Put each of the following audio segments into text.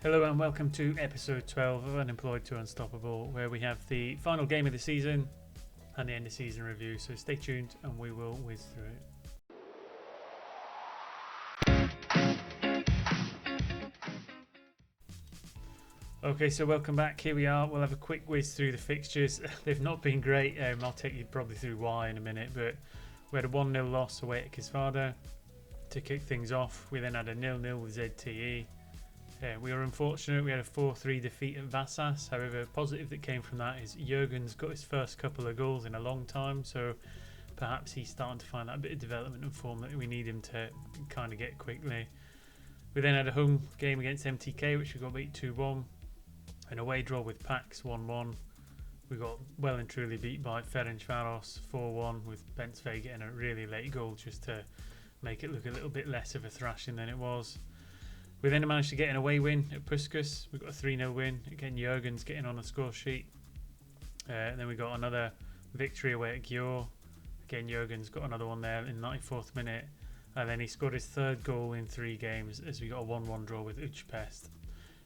Hello and welcome to episode 12 of Unemployed to Unstoppable, where we have the final game of the season and the end of season review. So stay tuned and we will whiz through it. Okay, so welcome back. Here we are. We'll have a quick whiz through the fixtures. They've not been great. I'll take you probably through why in a minute, but we had a 1-0 loss away at Kisvada to kick things off. We then had a 0-0 with ZTE. We were unfortunate, we had a 4-3 defeat at Vasas. However, positive that came from that is Jurgen's got his first couple of goals in a long time, so perhaps he's starting to find that bit of development and form that we need him to kind of get quickly. We then had a home game against MTK, which we got beat 2-1, an away draw with Pax 1-1. We got well and truly beat by Ferencváros 4-1, with Bensvej getting a really late goal just to make it look a little bit less of a thrashing than it was. We then managed to get an away win at Puskas. We got a 3-0 win. Again, Jurgen's getting on the score sheet. And then we got another victory away at Győr. Again, Jurgen's got another one there in the 94th minute. And then he scored his third goal in 3 games as we got a 1-1 draw with Újpest.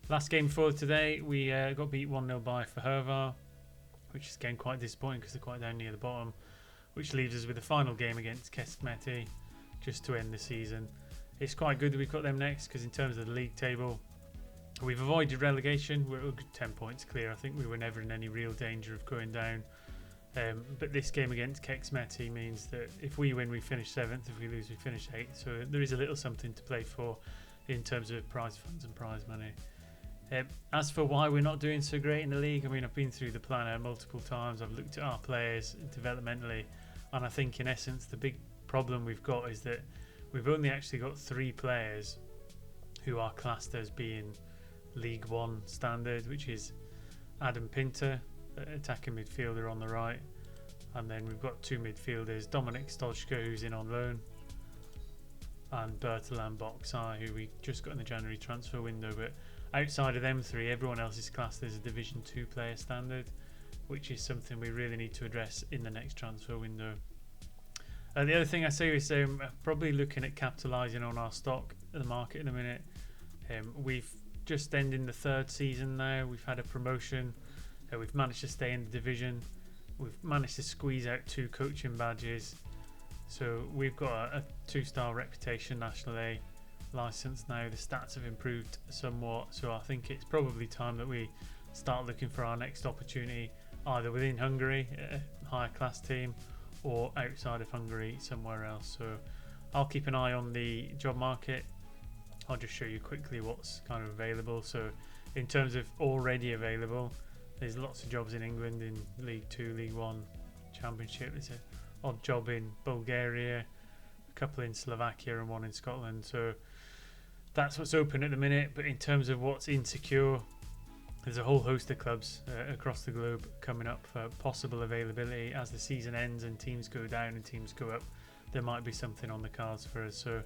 Last game before today, we got beat 1-0 by Fehérvár, which is again quite disappointing because they're quite down near the bottom, which leaves us with the final game against Kecskemét just to end the season. It's quite good that we've got them next because in terms of the league table, we've avoided relegation. We're a good 10 points clear. I think we were never in any real danger of going down. But this game against Kecskemét means that if we win, we finish 7th. If we lose, we finish 8th. So there is a little something to play for in terms of prize funds and prize money. As for why we're not doing so great in the league, I mean, I've been through the planner multiple times. I've looked at our players developmentally. And I think in essence, the big problem we've got is that we've only actually got 3 players who are classed as being League 1 standard, which is Adam Pinter, attacking midfielder on the right, and then we've got 2 midfielders, Dominik Stołka, who's in on loan, and Bertalan Boxar, who we just got in the January transfer window. But outside of them 3, everyone else is classed as a Division 2 player standard, which is something we really need to address in the next transfer window. The other thing I say is probably looking at capitalising on our stock at the market in a minute. We've just ended the 3rd season now. We've had a promotion. We've managed to stay in the division. We've managed to squeeze out 2 coaching badges. So we've got a 2-star reputation, National A licence now. The stats have improved somewhat. So I think it's probably time that we start looking for our next opportunity, either within Hungary, a higher class team, or outside of Hungary somewhere else. So I'll keep an eye on the job market. I'll just show you quickly what's kind of available. So in terms of already available, there's lots of jobs in England in League 2, League 1, Championship. There's an odd job in Bulgaria, a couple in Slovakia and 1 in Scotland. So that's what's open at the minute. But in terms of what's insecure, there's a whole host of clubs across the globe coming up for possible availability. As the season ends and teams go down and teams go up, there might be something on the cards for us. So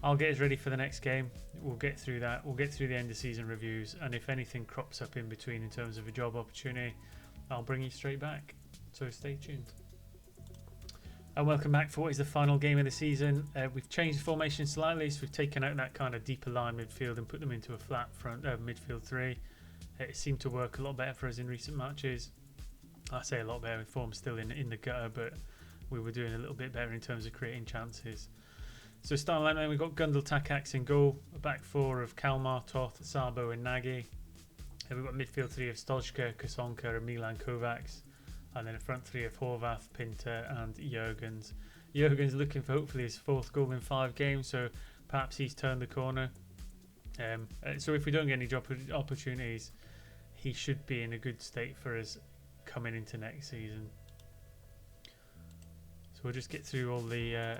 I'll get us ready for the next game. We'll get through that. We'll get through the end of season reviews, and if anything crops up in between in terms of a job opportunity, I'll bring you straight back. So stay tuned. And welcome back for what is the final game of the season. We've changed the formation slightly, so we've taken out that kind of deeper line midfield and put them into a flat front midfield 3. It seemed to work a lot better for us in recent matches. I say a lot better, with form still in the gutter, but we were doing a little bit better in terms of creating chances. So starting line, we've got Gundel Takacs in goal, a back 4 of Kalmar, Toth, Sabo and Nagy. And we've got midfield 3 of Stołka, Kasonka and Milan Kovacs. And then a front 3 of Horvath, Pinter and Jurgens. Jurgens looking for hopefully his 4th goal in 5 games, so perhaps he's turned the corner. So if we don't get any job opportunities, he should be in a good state for us coming into next season. So we'll just get through all the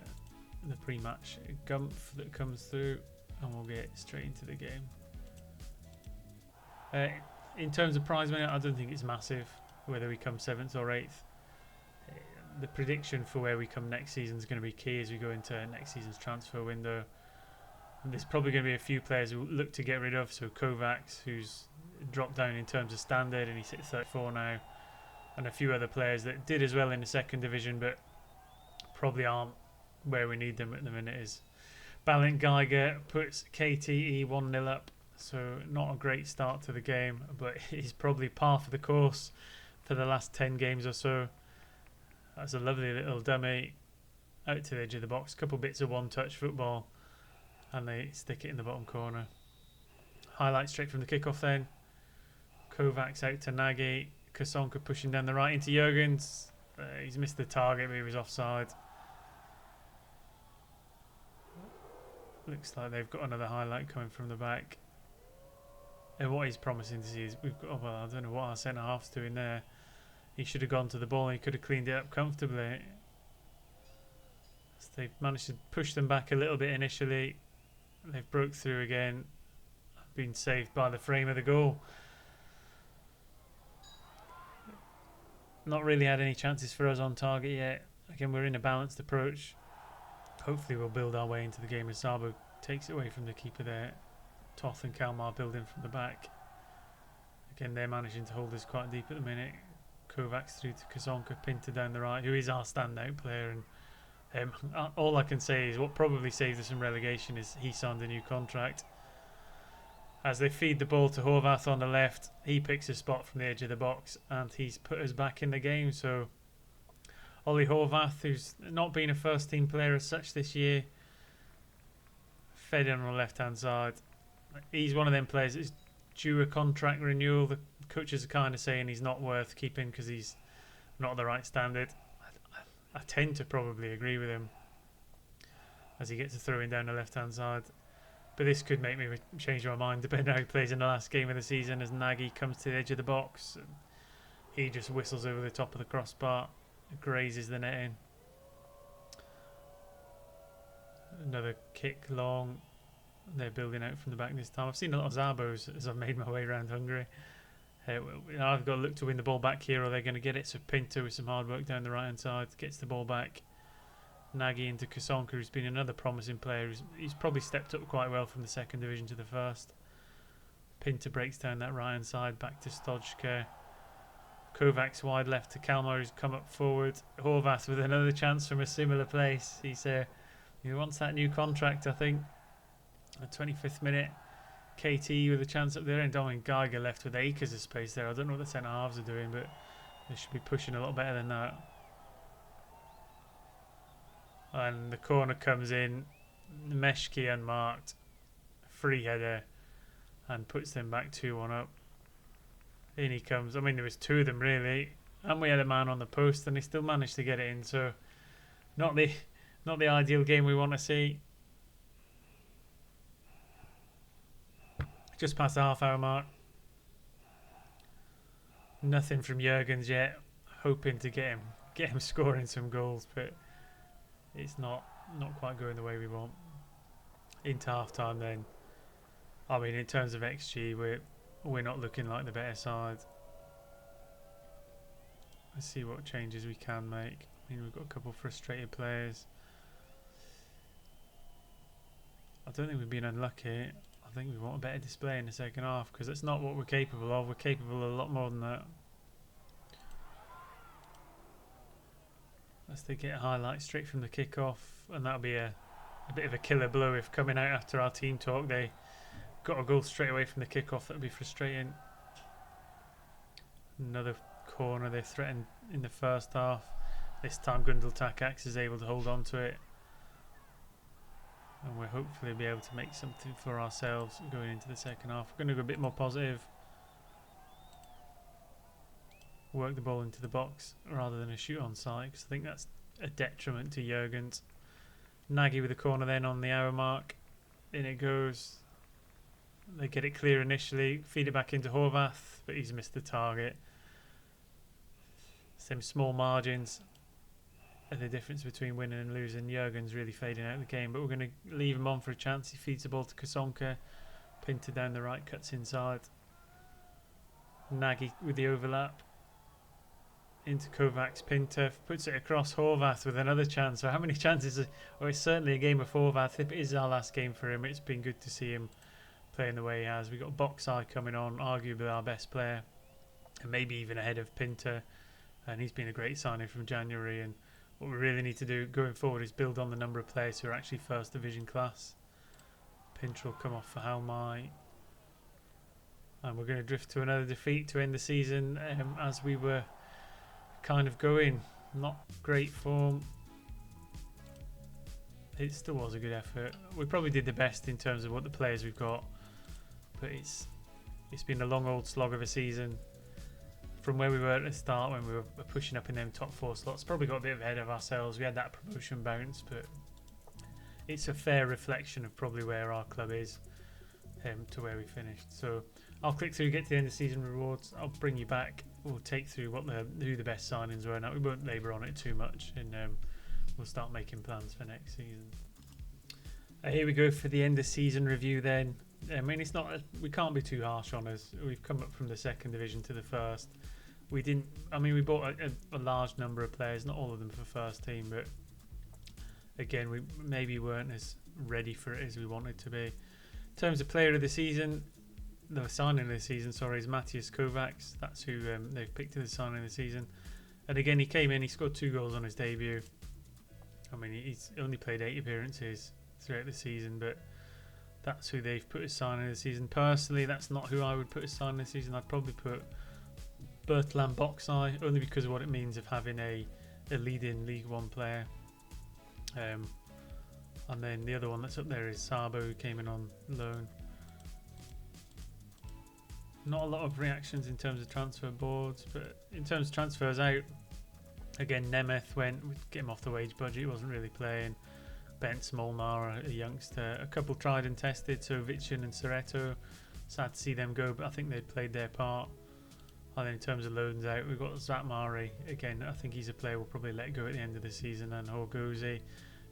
pre-match gumph that comes through, and we'll get straight into the game. In terms of prize money, I don't think it's massive whether we come 7th or 8th. The prediction for where we come next season is going to be key as we go into next season's transfer window. And there's probably going to be a few players who look to get rid of. So Kovacs, who's dropped down in terms of standard and he's at 34 now, and a few other players that did as well in the 2nd division but probably aren't where we need them at the minute. Is Balint Geiger puts KTE 1-0 up, So not a great start to the game, but he's probably par for the course for the last 10 games or so. That's a lovely little dummy out to the edge of the box. Couple bits of one-touch football, and they stick it in the bottom corner. Highlight straight from the kickoff then. Kovacs out to Nagy. Kasonka pushing down the right into Jurgens. He's missed the target, but he was offside. Looks like they've got another highlight coming from the back. And what he's promising to see is we've got, oh, well, I don't know what our centre half's doing there. He should have gone to the ball and he could have cleaned it up comfortably. So they've managed to push them back a little bit initially. They've broke through again. Been saved by the frame of the goal. Not really had any chances for us on target yet. Again, we're in a balanced approach. Hopefully we'll build our way into the game as Sabo takes it away from the keeper there. Toth and Kalmar building from the back. Again, they're managing to hold us quite deep at the minute. Kovacs through to Kasonka, Pinter down the right, who is our standout player. And all I can say is what probably saved us from relegation is he signed a new contract. As they feed the ball to Horvath on the left, he picks a spot from the edge of the box and he's put us back in the game. So Ollie Horvath, who's not been a first team player as such this year, fed in on the left hand side. He's one of them players that's due a contract renewal. The coaches are kind of saying he's not worth keeping because he's not the right standard. I tend to probably agree with him as he gets a throw in down the left hand side. But this could make me change my mind depending on how he plays in the last game of the season as Nagy comes to the edge of the box. And he just whistles over the top of the crossbar, grazes the netting. Another kick long. They're building out from the back this time. I've seen a lot of Zabos as I've made my way around Hungary. I've got to look to win the ball back here or they're going to get it. So Pinto with some hard work down the right hand side gets the ball back. Nagy into Kasonka, who's been another promising player. He's probably stepped up quite well from the second division to the first. Pinto breaks down that right hand side back to Stojka. Kovacs wide left to Kalmar, who's come up forward. Horvath with another chance from a similar place. He wants that new contract, I think. The 25th minute. KT with a chance up there, and Dominic Geiger left with acres of space there. I don't know what the centre halves are doing, but they should be pushing a lot better than that. And the corner comes in. Meshki unmarked. Free header. And puts them back 2-1 up. In he comes. I mean, there was two of them really. And we had a man on the post and he still managed to get it in. So, not the ideal game we want to see. Just past the half-hour mark. Nothing from Jurgens yet. Hoping to get him scoring some goals, but it's not quite going the way we want. Into half-time then. I mean, in terms of XG, we're not looking like the better side. Let's see what changes we can make. I mean, we've got a couple of frustrated players. I don't think we've been unlucky. I think we want a better display in the second half because that's not what we're capable of. We're capable of a lot more than that. As they get a highlight straight from the kick-off, and that'll be a bit of a killer blow if coming out after our team talk they got a goal straight away from the kick-off. That'll be frustrating. Another corner they threatened in the first half. This time Gundel Takacs is able to hold on to it. And we'll hopefully be able to make something for ourselves going into the second half. We're going to go a bit more positive. Work the ball into the box rather than a shoot on sight, because I think that's a detriment to Jurgens. Nagy with the corner then on the hour mark. In it goes. They get it clear initially. Feed it back into Horvath, but he's missed the target. Same small margins. The difference between winning and losing. Jurgens really fading out of the game, but we're going to leave him on for a chance. He feeds the ball to Kasonka. Pinter down the right, cuts inside. Nagy with the overlap. Into Kovacs. Pinter puts it across. Horvath with another chance. So how many chances? It's certainly a game of Horvath. If it is our last game for him, it's been good to see him playing the way he has. We've got Boxeye coming on, arguably our best player, and maybe even ahead of Pinter. And he's been a great signing from January. And what we really need to do going forward is build on the number of players who are actually first division class. Pinter will come off for Halmai. And we're going to drift to another defeat to end the season, as we were kind of going. Not great form. It still was a good effort. We probably did the best in terms of what the players we've got, but it's been a long old slog of a season. From where we were at the start when we were pushing up in them top 4 slots, probably got a bit ahead of ourselves. We had that promotion bounce, but it's a fair reflection of probably where our club is to where we finished. So I'll click through, get to the end of season rewards. I'll bring you back. We'll take through who the best signings were. Now we won't labour on it too much, and we'll start making plans for next season. Here we go for the end of season review then. I mean, it's not. We can't be too harsh on us. We've come up from the 2nd division to the 1st. We didn't. I mean, we bought a large number of players, not all of them for first team, but again, we maybe weren't as ready for it as we wanted to be. In terms of player of the season, the signing of the season, sorry, is Matthias Kovacs. That's who they've picked as the signing of the season. And again, he came in. He scored 2 goals on his debut. I mean, he's only played 8 appearances throughout the season, but that's who they've put as signing of the season. Personally, that's not who I would put as signing of the season. I'd probably put Bertland Boxai, only because of what it means of having a leading League One player. And then the other one that's up there is Sabo, who came in on loan. Not a lot of reactions in terms of transfer boards, but in terms of transfers out, again, Nemeth went, get him off the wage budget, he wasn't really playing. Bent Smolnar, a youngster. A couple tried and tested, so Vichin and Soreto. Sad to see them go, but I think they played their part. And then in terms of loans out, we've got Zat Mari. Again, I think he's a player we'll probably let go at the end of the season. And Horgozi,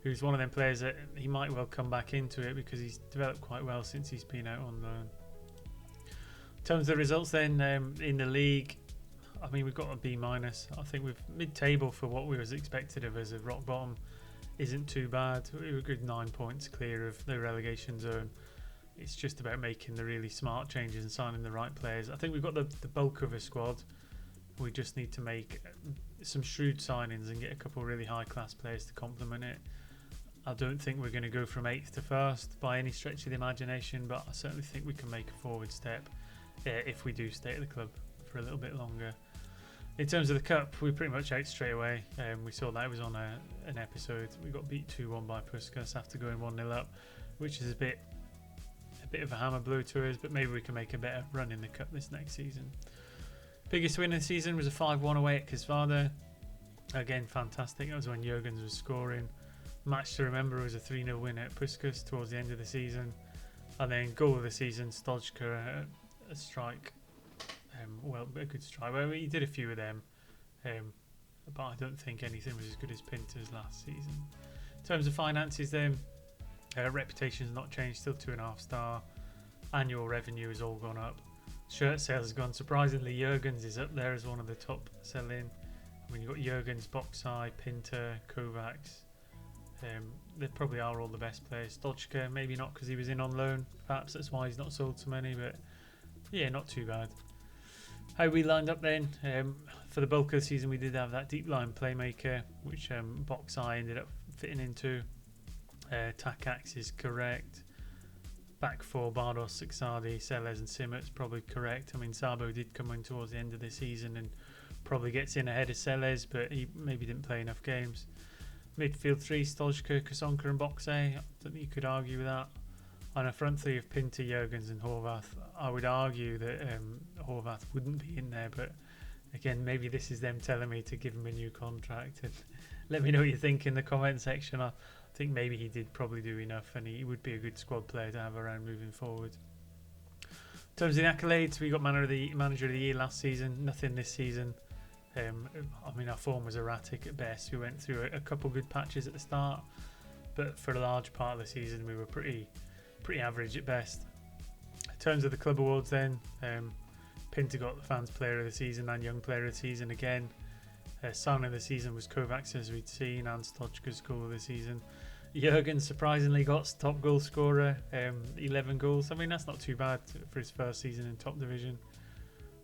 who's one of them players that he might well come back into it because he's developed quite well since he's been out on loan. In terms of the results then, in the league, I mean, we've got a B-. I think we've mid-table for what we was expected of us. A rock bottom isn't too bad. We were a good 9 points clear of the relegation zone. It's just about making the really smart changes and signing the right players. I think we've got the bulk of a squad. We just need to make some shrewd signings and get a couple of really high-class players to complement it. I don't think we're going to go from 8th to 1st by any stretch of the imagination, but I certainly think we can make a forward step if we do stay at the club for a little bit longer. In terms of the cup, we pretty much out straight away. We saw that it was on an episode. We got beat 2-1 by Puskas after going 1-0 up, which is a bit of a hammer blow to us, but maybe we can make a better run in the cup this next season. Biggest win of the season was a 5-1 away at Kisvada. Again, fantastic. That was when Jurgens was scoring. Match to remember was a 3-0 win at Puskas towards the end of the season. And then goal of the season, Stojka, a strike. A good strike. Well, he did a few of them, but I don't think anything was as good as Pinter's last season. In terms of finances then, reputation's not changed, still 2.5 star. Annual revenue has all gone up. Shirt sales has gone. Surprisingly, Jurgens is up there as one of the top selling. I mean, you've got Jurgens, Boxai, Pinter, Kovacs. They probably are all the best players. Stojka, maybe not because he was in on loan. Perhaps that's why he's not sold so many, but yeah, not too bad. How we lined up then, for the bulk of the season we did have that deep line playmaker, which Boxai ended up fitting into. Takax is correct. Back four, Bardos, Saxadi, Sellers and Simmons probably correct. I mean, Sabo did come in towards the end of the season and probably gets in ahead of Sellers, but he maybe didn't play enough games. Midfield 3, Stojka, Kasonka and Boxe. I don't think you could argue with that. On a front three of Pinter, Jurgens and Horvath, I would argue that Horvath wouldn't be in there, but again, maybe this is them telling me to give him a new contract. And let me know what you think in the comment section. I think maybe he did probably do enough, and he would be a good squad player to have around moving forward. In terms of the accolades, we got manager of the year last season, nothing this season. I mean, our form was erratic at best. We went through a couple good patches at the start, but for a large part of the season we were pretty average at best. In terms of the club awards then, Pinter got the fans player of the season and young player of the season again. Signing of the season was Kovacs, as we'd seen, and Stojka's goal of the season. Jurgens surprisingly got top goal scorer, 11 goals. I mean, that's not too bad for his first season in top division.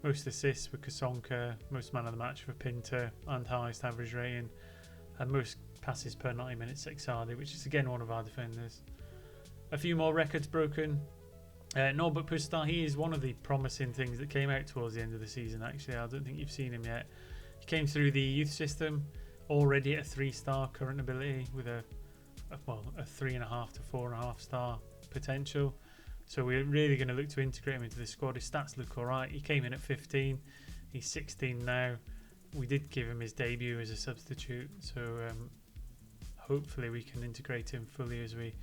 Most assists were Kasonka, most man of the match for Pinter, and highest average rating, and most passes per 90 minutes Saxadi, which is again one of our defenders. A few more records broken. No, but Pustar, he is one of the promising things that came out towards the end of the season. Actually, I don't think you've seen him yet. He came through the youth system, already at a 3-star current ability with a 3.5 to 4.5 star potential. So we're really going to look to integrate him into the squad. His stats look alright. He came in at 15. He's 16 now. We did give him his debut as a substitute, so hopefully we can integrate him fully as we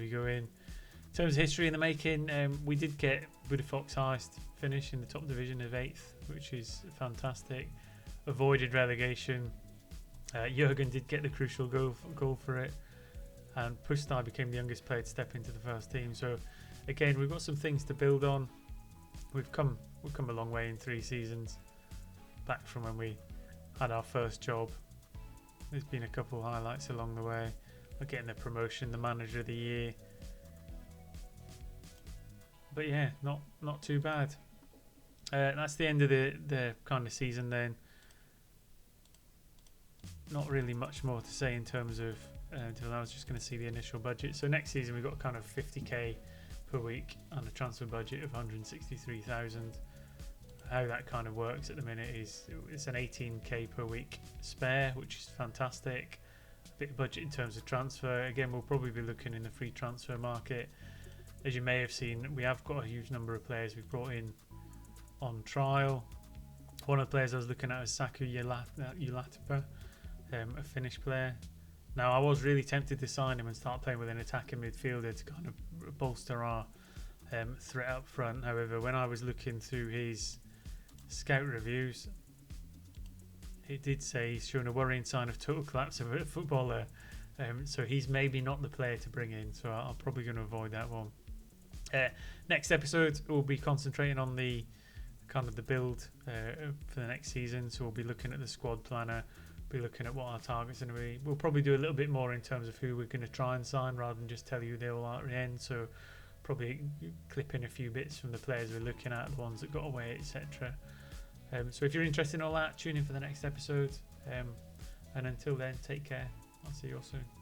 go in. In terms of history in the making, we did get Budafok's highest finish in the top division of 8th, which is fantastic. Avoided relegation. Jurgen did get the crucial goal for it, and Pustai became the youngest player to step into the first team. So again, we've got some things to build on. We've come a long way in 3 seasons, back from when we had our first job. There's been a couple of highlights along the way. We're getting the promotion, the manager of the year. But yeah, not too bad. That's the end of the kind of season then. Not really much more to say in terms of until I was just going to see the initial budget. So next season we've got kind of 50k per week and a transfer budget of 163,000. How that kind of works at the minute is it's an 18k per week spare, which is fantastic. A bit of budget in terms of transfer. Again, we'll probably be looking in the free transfer market. As you may have seen, we have got a huge number of players we've brought in on trial. One of the players I was looking at was Saku Ulatipa, a Finnish player. Now, I was really tempted to sign him and start playing with an attacking midfielder to kind of bolster our threat up front. However, when I was looking through his scout reviews, it did say he's shown a worrying sign of total collapse of a footballer. So he's maybe not the player to bring in. So I'm probably going to avoid that one. Next episode, we'll be concentrating on the kind of the build for the next season. So we'll be looking at the squad planner, be looking at what our targets are going to be. We'll probably do a little bit more in terms of who we're going to try and sign rather than just tell you they all are at the end. So probably clip in a few bits from the players we're looking at, the ones that got away, etc. So if you're interested in all that, tune in for the next episode. And until then, take care. I'll see you all soon.